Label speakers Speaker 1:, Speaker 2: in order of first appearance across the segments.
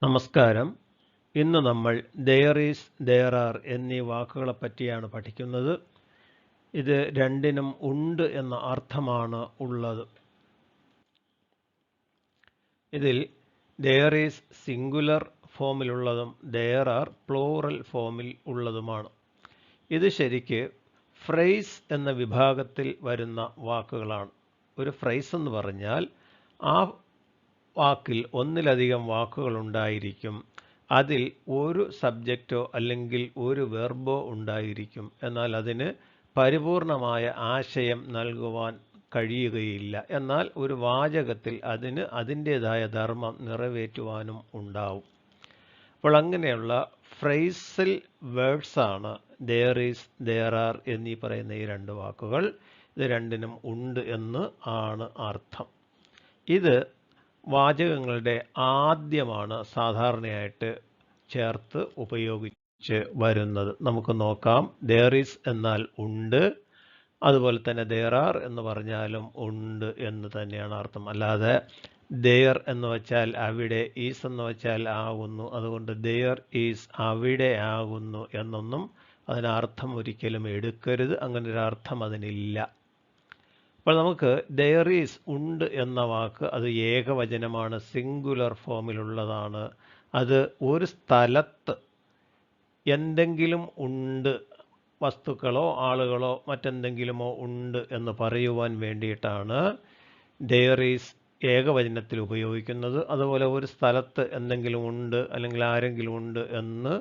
Speaker 1: നമസ്കാരം. ഇന്ന് നമ്മൾ there is, there are എന്നീ വാക്കുകളെ പറ്റിയാണ് പഠിക്കുന്നത്. ഇത് രണ്ടിനും ഉണ്ട് എന്ന അർത്ഥമാണ് ഉള്ളത്. ഇതിൽ there is സിംഗുലർ ഫോമിലുള്ളതും there are പ്ലൂറൽ ഫോമിൽ ഉള്ളതുമാണ്. ഇത് ശരിക്ക് ഫ്രേസ് എന്ന വിഭാഗത്തിൽ വരുന്ന വാക്കുകളാണ്. ഒരു ഫ്രേസ് എന്ന് പറഞ്ഞാൽ ആ വാക്കിൽ ഒന്നിലധികം വാക്കുകൾ ഉണ്ടായിരിക്കും. അതിൽ ഒരു സബ്ജക്റ്റോ അല്ലെങ്കിൽ ഒരു വെർബോ ഉണ്ടായിരിക്കും. എന്നാൽ അതിന് പരിപൂർണമായ ആശയം നൽകുവാൻ കഴിയുകയില്ല. എന്നാൽ ഒരു വാചകത്തിൽ അതിന് അതിൻ്റേതായ ധർമ്മം നിറവേറ്റുവാനും ഉണ്ടാവും. അപ്പോൾ അങ്ങനെയുള്ള phrasal വേർഡ്സാണ് there is, there are എന്നീ പറയുന്ന ഈ രണ്ട് വാക്കുകൾ. ഇത് രണ്ടിനും ഉണ്ട് എന്ന് ആണ് അർത്ഥം. ഇത് വാചകങ്ങളുടെ ആദ്യമാണ് സാധാരണയായിട്ട് ചേർത്ത് ഉപയോഗിച്ച് വരുന്നത്. നമുക്ക് നോക്കാം. there is എന്നാൽ ഉണ്ട്, അതുപോലെ തന്നെ there are എന്ന് പറഞ്ഞാലും ഉണ്ട് എന്ന് തന്നെയാണ് അർത്ഥം. അല്ലാതെ there എന്ന് വെച്ചാൽ അവിടെ, is എന്ന് വെച്ചാൽ ആകുന്നു, അതുകൊണ്ട് there is അവിടെ ആകുന്നു എന്നൊന്നും അതിനർത്ഥം ഒരിക്കലും എടുക്കരുത്. അങ്ങനെ ഒരു അർത്ഥം അതിനില്ല. അപ്പോൾ നമുക്ക് there is ഉണ്ട് എന്ന വാക്ക് അത് ഏകവചനമാണ്, സിംഗുലർ ഫോമിലുള്ളതാണ്. അത് ഒരു സ്ഥലത്ത് എന്തെങ്കിലും ഉണ്ട്, വസ്തുക്കളോ ആളുകളോ മറ്റെന്തെങ്കിലുമോ ഉണ്ട് എന്ന് പറയുവാൻ വേണ്ടിയിട്ടാണ് there is ഏകവചനത്തിൽ ഉപയോഗിക്കുന്നത്. അതുപോലെ ഒരു സ്ഥലത്ത് എന്തെങ്കിലും ഉണ്ട് അല്ലെങ്കിൽ ആരെങ്കിലും ഉണ്ട് എന്ന്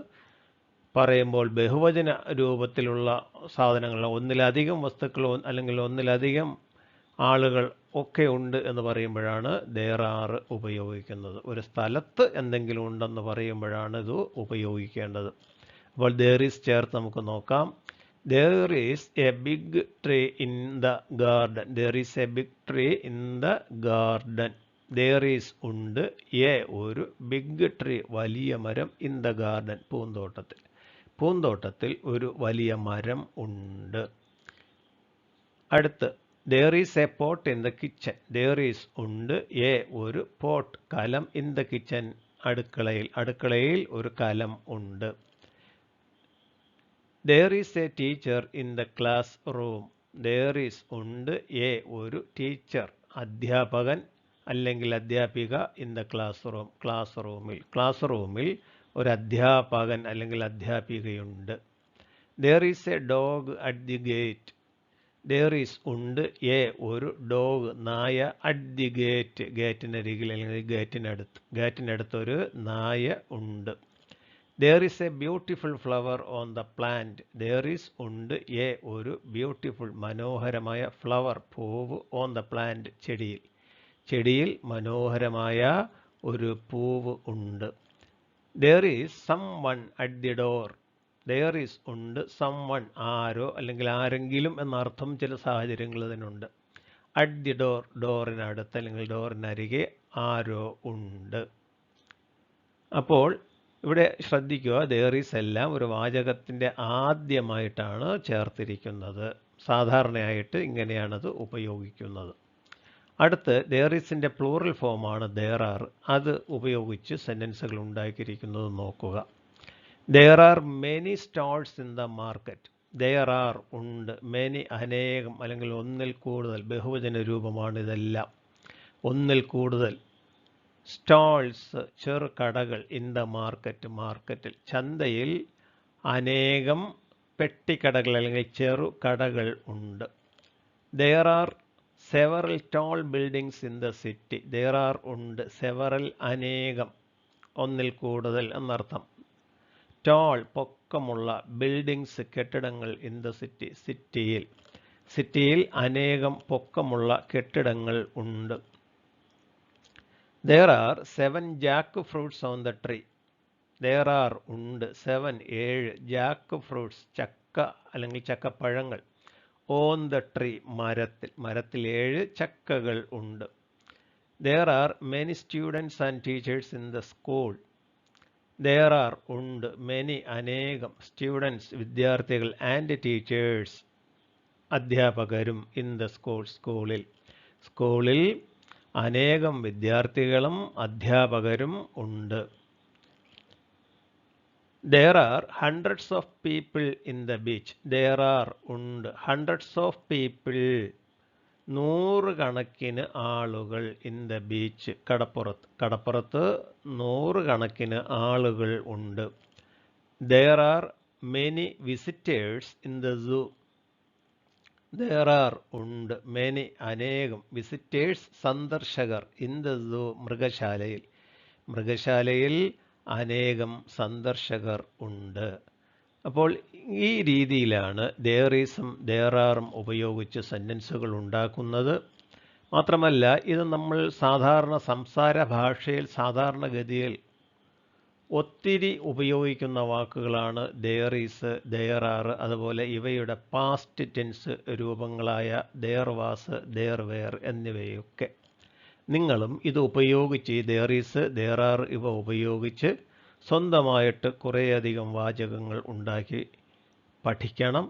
Speaker 1: പറയുമ്പോൾ ബഹുവചന രൂപത്തിലുള്ള സാധനങ്ങൾ, ഒന്നിലധികം വസ്തുക്കളോ അല്ലെങ്കിൽ ഒന്നിലധികം ആളുകൾ ഒക്കെ ഉണ്ട് എന്ന് പറയുമ്പോഴാണ് there are ഉപയോഗിക്കുന്നത്. ഒരു സ്ഥലത്ത് എന്തെങ്കിലും ഉണ്ടെന്ന് പറയുമ്പോഴാണ് ഇത് ഉപയോഗിക്കേണ്ടത്. അപ്പോൾ there is ചേർത്ത് നമുക്ക് നോക്കാം. there is a big tree in the garden. there is a big tree in the garden. there is ഉണ്ട്, ഒരു ബിഗ് ട്രീ വലിയ മരം, in the garden പൂന്തോട്ടത്തിൽ ഒരു വലിയ മരം ഉണ്ട്. അടുത്ത് there is a pot in the kitchen. there is ഉണ്ട്, ഒരു പോട്ട് കലം, in the kitchen അടുക്കളയിൽ ഒരു കലം ഉണ്ട്. there is a teacher in the classroom. there is ഉണ്ട്, ഒരു ടീച്ചർ അധ്യാപകൻ അല്ലെങ്കിൽ അധ്യാപിക, in the classroom ക്ലാസ് റൂമിൽ ഒരു അധ്യാപകൻ അല്ലെങ്കിൽ അധ്യാപികയുണ്ട്. there is a dog at the gate. there is ഉണ്ട്, ഒരു ഡോഗ് നായ, at the gate ഗേറ്റിനരികിൽ അല്ലെങ്കിൽ ഗേറ്റിനടുത്ത് ഒരു നായ ഉണ്ട്. there is a beautiful flower on the plant. there is ഉണ്ട്, ഒരു ബ്യൂട്ടിഫുൾ മനോഹരമായ ഫ്ലവർ പൂവ്, on the plant ചെടിയിൽ മനോഹരമായ ഒരു പൂവ് ഉണ്ട്. there is someone at the door. there is ഉണ്ട്, someone ആരോ അല്ലെങ്കിൽ ആരെങ്കിലും എന്നർത്ഥം ചില സാഹചര്യങ്ങൾ ഇതിനുണ്ട്. at the door ഡോറിനടുത്ത് അല്ലെങ്കിൽ ഡോറിനരികെ ആരോ ഉണ്ട്. അപ്പോൾ ഇവിടെ ശ്രദ്ധിക്കുക, there is എല്ലാം ഒരു വാചകത്തിൻ്റെ ആദ്യമായിട്ടാണ് ചേർത്തിരിക്കുന്നത്. സാധാരണയായിട്ട് ഇങ്ങനെയാണത് ഉപയോഗിക്കുന്നത്. അടുത്ത് there isൻ്റെ പ്ലൂറൽ ഫോമാണ് there are. അത് ഉപയോഗിച്ച് സെൻറ്റൻസുകൾ ഉണ്ടാക്കിയിരിക്കുന്നത് നോക്കുക. there are many stalls in the market. there are ഉണ്ട്, many അനേകം അല്ലെങ്കിൽ ഒന്നിൽ കൂടുതൽ, ബഹുവചന രൂപമാണ് ഇതെല്ലാം. ഒന്നിൽ കൂടുതൽ സ്റ്റാൾസ് ചെറു കടകൾ, in the മാർക്കറ്റിൽ ചന്തയിൽ അനേകം പെട്ടിക്കടകൾ അല്ലെങ്കിൽ ചെറു കടകൾ ഉണ്ട്. there are several tall buildings in the city. there are ഉണ്ട്, several അനേകം, ഒന്നിൽ കൂടുതൽ എന്നർത്ഥം. tall പൊക്കമുള്ള, buildings കെട്ടിടങ്ങൾ, in the city സിറ്റിയിൽ അനേകം പൊക്കമുള്ള കെട്ടിടങ്ങൾ ഉണ്ട്. there are 7 jackfruits on the tree. there are ഉണ്ട്, 7 jackfruits ചക്ക അല്ലെങ്കിൽ ചക്കപ്പഴങ്ങൾ, on the tree മരത്തിൽ 7 ചക്കകൾ ഉണ്ട്. there are many students and teachers in the school. there are ഉണ്ട്, many അനേകം, students വിദ്യാർത്ഥികൾ, and teachers അധ്യാപകരും, in the school സ്കൂളിൽ അനേകം വിദ്യാർത്ഥികളും അധ്യാപകരും ഉണ്ട്. There are hundreds of people in the beach. There are ഉണ്ട് hundreds of people നൂറുകണക്കിന് ആളുകൾ ഇൻ ദ ബീച്ച് കടപ്പുറത്ത് നൂറുകണക്കിന് ആളുകൾ ഉണ്ട്. There are many visitors in the zoo. There are ഉണ്ട് many അനേകം visitors സന്ദർശകർ in the zoo മൃഗശാലയിൽ അനേകം സന്ദർശകർ ഉണ്ട്. അപ്പോൾ ഈ രീതിയിലാണ് there isഉം there areഉം ഉപയോഗിച്ച് സെൻറ്റൻസുകൾ ഉണ്ടാക്കുന്നത്. മാത്രമല്ല ഇത് നമ്മൾ സാധാരണ സംസാര ഭാഷയിൽ സാധാരണഗതിയിൽ ഒത്തിരി ഉപയോഗിക്കുന്ന വാക്കുകളാണ് there is, there are, അതുപോലെ ഇവയുടെ പാസ്റ്റ് ടെൻസ് രൂപങ്ങളായ there was, there were എന്നിവയൊക്കെ. നിങ്ങളും ഇത് ഉപയോഗിച്ച് there is, there are ഇവ ഉപയോഗിച്ച് സ്വന്തമായിട്ട് കുറേയധികം വാചകങ്ങൾ ഉണ്ടാക്കി പഠിക്കണം.